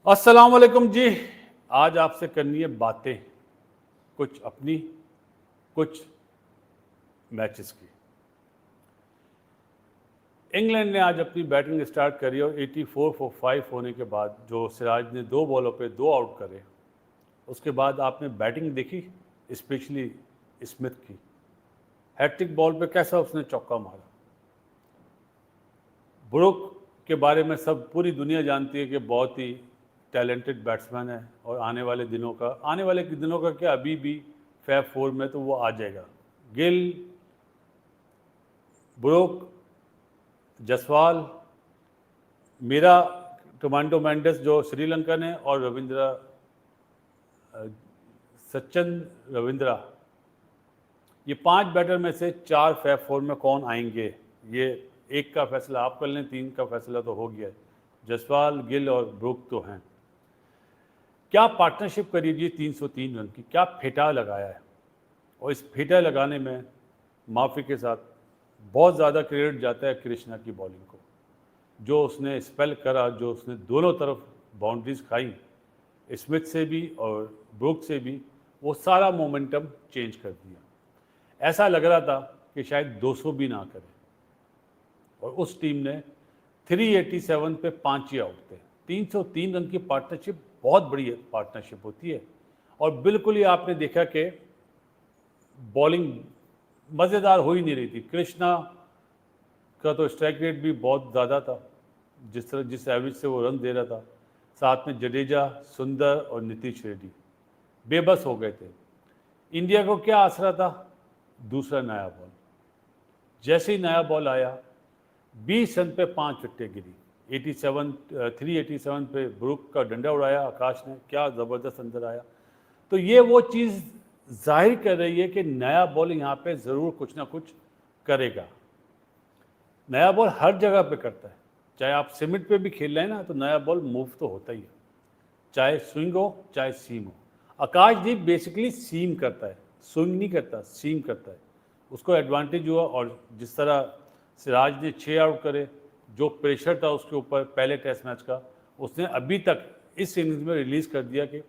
अस्सलाम वालेकुम जी। आज आपसे करनी है बातें, कुछ अपनी, कुछ मैचेस की। इंग्लैंड ने आज अपनी बैटिंग स्टार्ट करी और 84 फॉर 5 होने के बाद जो सिराज ने 2 बॉलों पे 2 आउट करे, उसके बाद आपने बैटिंग देखी, स्पेशली स्मिथ की। हैट्रिक बॉल पे कैसा उसने चौका मारा। ब्रुक के बारे में सब पूरी दुनिया जानती है कि बहुत ही टैलेंटेड बैट्समैन है और आने वाले दिनों का क्या, अभी भी फैब 4 में तो वो आ जाएगा। गिल, ब्रुक, जसवाल, मीरा, टोमांडो मेंडिस जो श्रीलंकन है, और सचिन रविंद्रा, ये 5 बैटर में से 4 फैब 4 में कौन आएंगे, ये एक का फैसला आप कर लें, 3 का फैसला तो हो गया है। जसवाल, गिल और ब्रुक तो हैं। क्या पार्टनरशिप करी जी 303 रन की, क्या फेटा लगाया है। और इस फेटा लगाने में माफ़ी के साथ बहुत ज़्यादा क्रेडिट जाता है कृष्णा की बॉलिंग को। जो उसने स्पेल करा, जो उसने दोनों तरफ बाउंड्रीज खाई, स्मिथ से भी और ब्रुक से भी, वो सारा मोमेंटम चेंज कर दिया। ऐसा लग रहा था कि शायद 200 भी ना करे, और उस टीम ने 387 पे 5 ही आउट थे। 303 रन की पार्टनरशिप बहुत बड़ी पार्टनरशिप होती है। और बिल्कुल ही आपने देखा कि बॉलिंग मज़ेदार हो ही नहीं रही थी। कृष्णा का तो स्ट्राइक रेट भी बहुत ज़्यादा था, जिस एवरेज से वो रन दे रहा था। साथ में जडेजा, सुंदर और नीतीश रेड्डी बेबस हो गए थे। इंडिया को क्या आसरा था? दूसरा नया बॉल। जैसे ही नया बॉल आया, 20 रन पे 5 विकेटें गिरी। 387 पे ब्रुक का डंडा उड़ाया आकाश ने, क्या ज़बरदस्त अंदर आया। तो ये वो चीज़ जाहिर कर रही है कि नया बॉल यहाँ पे ज़रूर कुछ ना कुछ करेगा। नया बॉल हर जगह पे करता है, चाहे आप सीमेंट पे भी खेल रहे हैं ना, तो नया बॉल मूव तो होता ही है, चाहे स्विंग हो चाहे सीम हो। आकाशदीप बेसिकली सीम करता है, स्विंग नहीं करता, सीम करता है। उसको एडवांटेज हुआ, और जिस तरह सिराज ने 6 आउट करे, जो प्रेशर था उसके ऊपर पहले टेस्ट मैच का, उसने अभी तक इस इनिंग्स में रिलीज़ कर दिया कि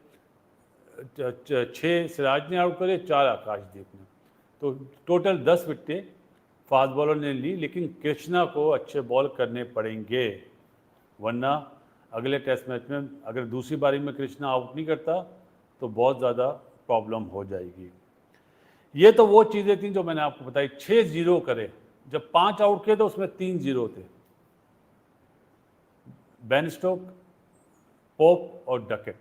6 सिराज ने आउट करे, 4 आकाशदीप ने। तो टोटल 10 विकेटें फास्ट बॉलर ने ली, लेकिन कृष्णा को अच्छे बॉल करने पड़ेंगे, वरना अगले टेस्ट मैच में अगर दूसरी बारी में कृष्णा आउट नहीं करता तो बहुत ज़्यादा प्रॉब्लम हो जाएगी। ये तो वो चीज़ें थी जो मैंने आपको बताई। 6-0 करे, जब 5 आउट किए तो उसमें 3 0 थे, बेन स्टोक, पोप और डकेट।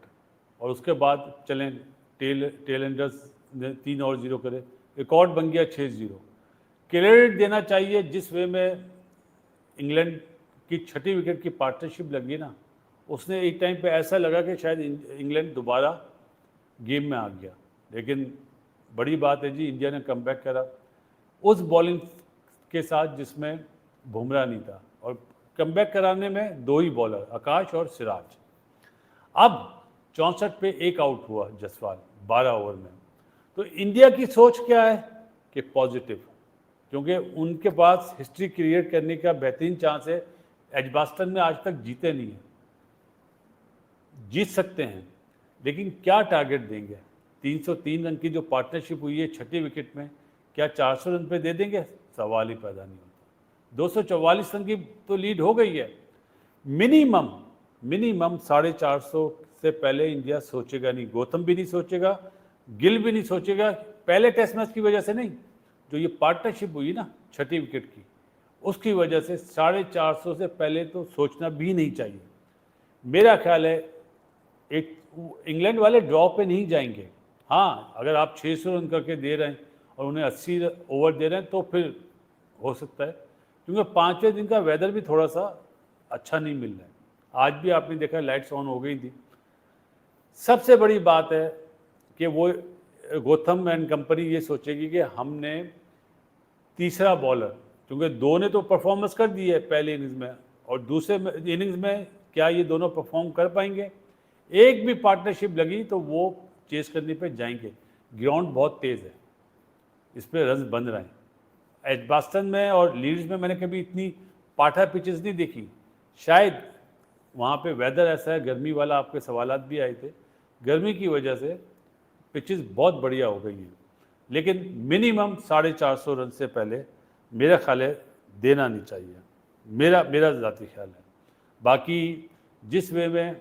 और उसके बाद चलें, टेल एंडर्स ने 3 और 0 करे, रिकॉर्ड बन गया 6-0। क्रेडिट देना चाहिए जिस वे में इंग्लैंड की 6ठी विकेट की पार्टनरशिप लगी ना, उसने एक टाइम पे ऐसा लगा कि शायद इंग्लैंड दोबारा गेम में आ गया। लेकिन बड़ी बात है जी, इंडिया ने कमबैक करा उस बॉलिंग के साथ जिसमें बुमराह नहीं था, और कमबैक कराने में 2 ही बॉलर, आकाश और सिराज। अब 64 पे 1 आउट हुआ जसवाल 12 ओवर में। तो इंडिया की सोच क्या है कि पॉजिटिव, क्योंकि उनके पास हिस्ट्री क्रिएट करने का बेहतरीन चांस है। एजबास्टन में आज तक जीते नहीं हैं, जीत सकते हैं, लेकिन क्या टारगेट देंगे। 303 रन की जो पार्टनरशिप हुई है 6ठी विकेट में, क्या 400 रन पे दे देंगे? सवाल ही पैदा नहीं होता। 244 रन की तो लीड हो गई है। मिनिमम 450 से पहले इंडिया सोचेगा नहीं। गौतम भी नहीं सोचेगा, गिल भी नहीं सोचेगा, पहले टेस्ट मैच की वजह से नहीं, जो ये पार्टनरशिप हुई ना 6ठी विकेट की, उसकी वजह से 450 से पहले तो सोचना भी नहीं चाहिए। मेरा ख्याल है एक इंग्लैंड वाले ड्रॉ पे नहीं जाएंगे। हाँ, अगर आप 600 रन करके दे रहे हैं और उन्हें 80 ओवर दे रहे हैं तो फिर हो सकता है, क्योंकि 5वें दिन का वेदर भी थोड़ा सा अच्छा नहीं मिल रहा है। आज भी आपने देखा लाइट्स ऑन हो गई थी। सबसे बड़ी बात है कि वो गौतम एंड कंपनी ये सोचेगी कि हमने तीसरा बॉलर, क्योंकि 2 ने तो परफॉर्मेंस कर दी है पहले इनिंग्स में, और दूसरे इनिंग्स में क्या ये दोनों परफॉर्म कर पाएंगे? एक भी पार्टनरशिप लगी तो वो चेस करने पे जाएंगे। ग्राउंड बहुत तेज़ है, इस पर रन बन रहे हैं। एजबास्टन में और लीड्स में मैंने कभी इतनी पाठा पिचेस नहीं देखी। शायद वहाँ पे वेदर ऐसा है, गर्मी वाला, आपके सवालात भी आए थे, गर्मी की वजह से पिचेस बहुत बढ़िया हो गई हैं, लेकिन मिनिमम 450 रन से पहले मेरा ख्याल है देना नहीं चाहिए, मेरा मेरा ज़ाती ख्याल है। बाकी जिस वे में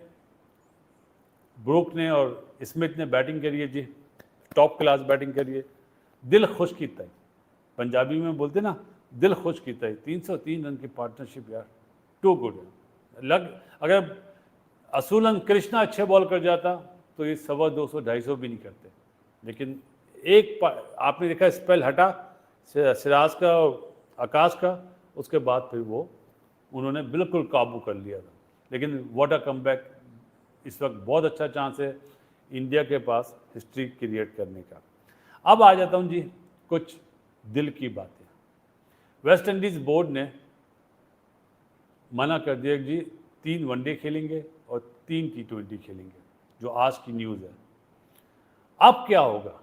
ब्रुक ने और स्मिथ ने बैटिंग करी है जी, टॉप क्लास बैटिंग करी है, दिल खुश कीता है, पंजाबी में बोलते ना, दिल खुश कीता है। 303 रन की पार्टनरशिप यार, टू गुड है। अगर असूलन कृष्णा अच्छे बॉल कर जाता तो ये 250-250 भी नहीं करते, लेकिन आपने देखा स्पेल हटा सिराज का और आकाश का, उसके बाद फिर वो उन्होंने बिल्कुल काबू कर लिया था। लेकिन व्हाट अ कमबैक, इस वक्त बहुत अच्छा चांस है इंडिया के पास हिस्ट्री क्रिएट करने का। अब आ जाता हूँ जी कुछ दिल की बातें। वेस्ट इंडीज़ बोर्ड ने मना कर दिया कि जी 3 वनडे खेलेंगे और 3 T20 खेलेंगे, जो आज की न्यूज़ है। अब क्या होगा?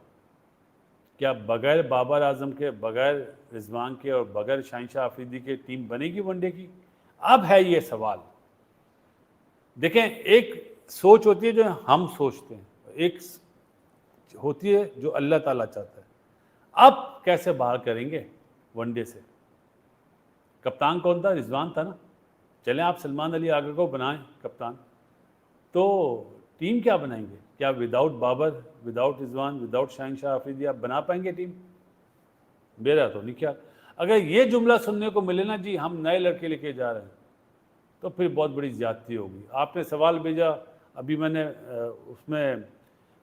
क्या बगैर बाबर आजम के, बगैर रिजवान के और बगैर शाहिनशाह अफरीदी के टीम बनेगी वनडे की? अब है ये सवाल। देखें, एक सोच होती है जो हम सोचते हैं, एक होती है जो अल्लाह ताला चाहता है। अब कैसे बाहर करेंगे वनडे से? कप्तान कौन था? रिजवान था ना। चलें आप सलमान अली आगर को बनाएं कप्तान, तो टीम क्या बनाएंगे? क्या without Babar, without Rizwan, without Shaheen Shah Afridi आप बना पाएंगे टीम? मेरा तो नहीं ख्याल। अगर ये जुमला सुनने को मिले ना जी, हम नए लड़के लेके जा रहे हैं, तो फिर बहुत बड़ी ज्यादती होगी। आपने सवाल भेजा, अभी मैंने उसमें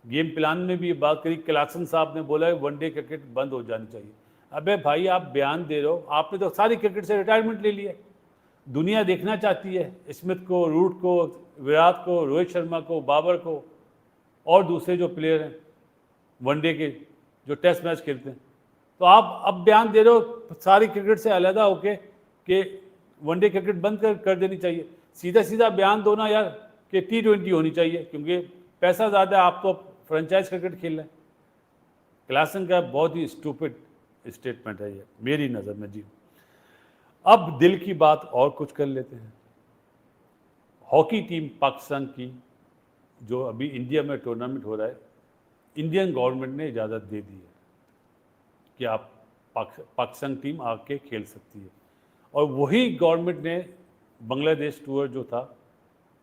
गेम प्लान में भी ये बात करी, क्लासन साहब ने बोला है वनडे क्रिकेट बंद हो जानी चाहिए। अबे भाई, आप बयान दे रहे हो, आपने तो सारी क्रिकेट से रिटायरमेंट ले लिया। दुनिया देखना चाहती है स्मिथ को, रूट को, विराट को, रोहित शर्मा को, बाबर को और दूसरे जो प्लेयर हैं वनडे के जो टेस्ट मैच खेलते हैं। तो आप अब बयान दे रहे हो सारी क्रिकेट से अलहदा होके कि वनडे क्रिकेट बंद कर देनी चाहिए। सीधा सीधा बयान दो ना यार कि T20 होनी चाहिए, क्योंकि पैसा ज़्यादा है, आप तो फ्रेंचाइज क्रिकेट खेल रहे हैं। क्लासन का बहुत ही स्टूपिड स्टेटमेंट है ये मेरी नज़र में जी। अब दिल की बात और कुछ कर लेते हैं। हॉकी टीम पाकिस्तान की जो अभी इंडिया में टूर्नामेंट हो रहा है, इंडियन गवर्नमेंट ने इजाज़त दे दी है कि आप पाकिस्तान टीम आके खेल सकती है, और वही गवर्नमेंट ने बांग्लादेश टूर जो था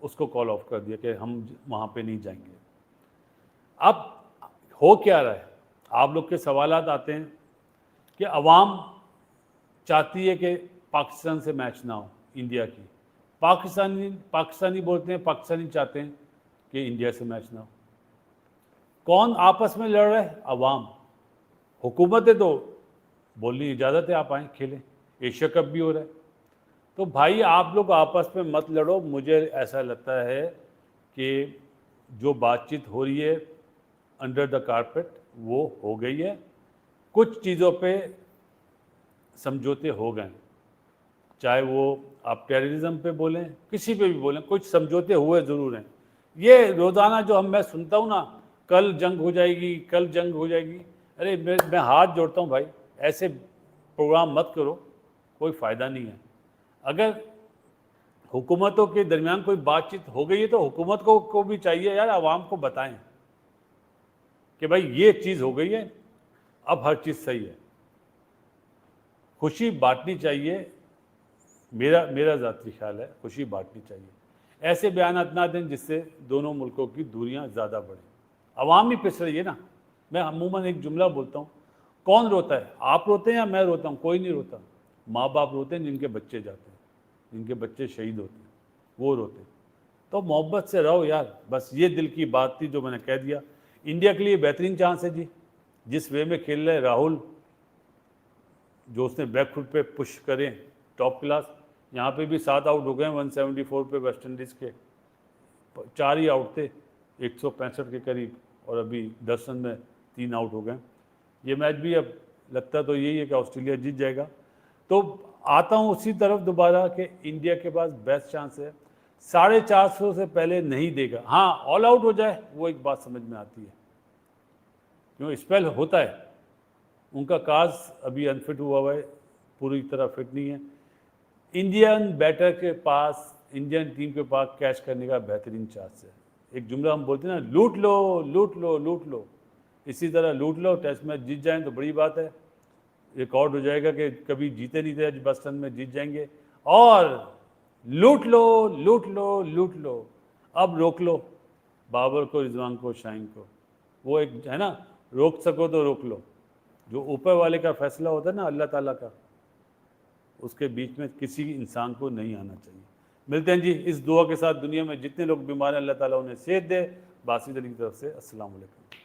उसको कॉल ऑफ कर दिया कि हम वहाँ पे नहीं जाएंगे। अब हो क्या रहा है? आप लोग के सवालात आते हैं कि अवाम चाहती है कि पाकिस्तान से मैच ना हो इंडिया की, पाकिस्तानी बोलते हैं, पाकिस्तानी चाहते हैं कि इंडिया से मैच ना हो। कौन आपस में लड़ रहा है? अवाम। हुकूमतें तो बोलने की इजाज़त है, आप आएँ खेलें, एशिया कप भी हो रहा है। तो भाई आप लोग आपस में मत लड़ो। मुझे ऐसा लगता है कि जो बातचीत हो रही है अंडर द कारपेट वो हो गई है, कुछ चीज़ों पे समझौते हो गए, चाहे वो आप टेररिज्म पे बोलें, किसी पे भी बोलें, कुछ समझौते हुए ज़रूर हैं। ये रोज़ाना जो मैं सुनता हूँ ना, कल जंग हो जाएगी, कल जंग हो जाएगी, अरे मैं हाथ जोड़ता हूँ भाई, ऐसे प्रोग्राम मत करो, कोई फ़ायदा नहीं है। अगर हुकूमतों के दरमियान कोई बातचीत हो गई है तो हुकूमत को भी चाहिए यार, आवाम को बताएं कि भाई ये चीज़ हो गई है, अब हर चीज़ सही है। खुशी बांटनी चाहिए, मेरा ज़ाती ख्याल है, खुशी बांटनी चाहिए। ऐसे बयान ना दें जिससे दोनों मुल्कों की दूरियां ज़्यादा बढ़ें। अवाम ही पिस रही है ना। मैं अमूमन एक जुमला बोलता हूँ, कौन रोता है? आप रोते हैं या मैं रोता हूँ? कोई नहीं रोता। माँ बाप रोते हैं जिनके बच्चे जाते हैं, जिनके बच्चे शहीद होते हैं, वो रोते हैं। तो मोहब्बत से रहो यार, बस ये दिल की बात थी जो मैंने कह दिया। इंडिया के लिए बेहतरीन चांस है जी, जिस वे में खेल रहे राहुल, जो उसने बैकफुट पे पुश करें टॉप क्लास। यहाँ पे भी 7 आउट हो गए 174 पे वेस्ट इंडीज़ के, 4 ही आउट थे 165 के करीब, और अभी 10 रन में 3 आउट हो गए। ये मैच भी अब लगता तो यही है कि ऑस्ट्रेलिया जीत जाएगा। तो आता हूँ उसी तरफ दोबारा कि इंडिया के पास बेस्ट चांस है, 450 से पहले नहीं देगा। हाँ, ऑल आउट हो जाए वो एक बात समझ में आती है, क्यों स्पेल होता है। उनका काज अभी अनफिट हुआ है, पूरी तरह फिट नहीं है। इंडियन बैटर के पास इंडियन टीम के पास कैच करने का बेहतरीन चांस है। एक जुमला हम बोलते हैं ना, लूट लो लूट लो लूट लो, इसी तरह लूट लो, टेस्ट मैच जीत जाएं तो बड़ी बात है, रिकॉर्ड हो जाएगा कि कभी जीते नहीं थे, आज बस्टन में जीत जाएंगे। और लूट लो लूट लो लूट लो, अब रोक लो बाबर को, रिजवान को, शाहीन को। वो एक है ना, रोक सको तो रोक लो। जो ऊपर वाले का फैसला होता है ना, अल्लाह ताला का, उसके बीच में किसी इंसान को नहीं आना चाहिए। मिलते हैं जी इस दुआ के साथ, दुनिया में जितने लोग बीमार हैं अल्लाह ताला उन्हें सेहत दे। बासित अली की तरफ से अस्सलाम वालेकुम।